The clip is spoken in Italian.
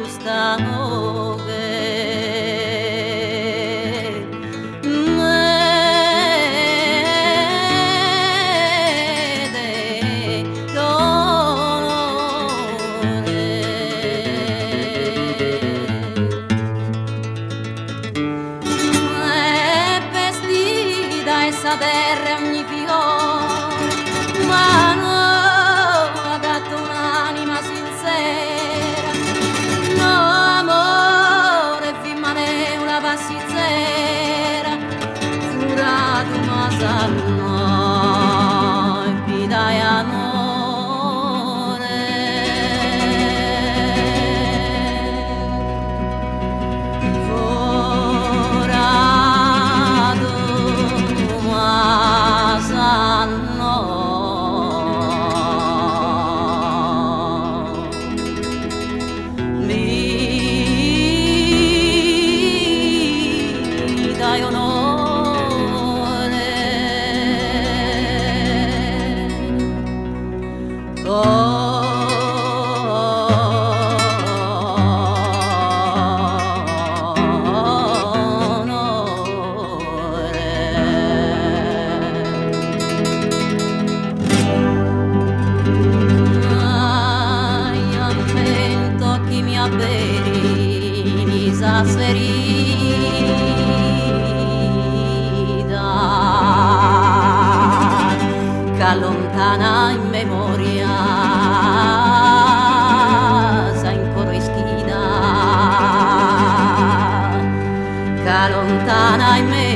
Questa nove essa terra ogni fiore, ma non ha dato un'anima sincera, no amore, firma ne una passizzera, giurato ma sanno in vita e amore. Che allontana in memoria, sa in coro ischida, che allontana in memoria.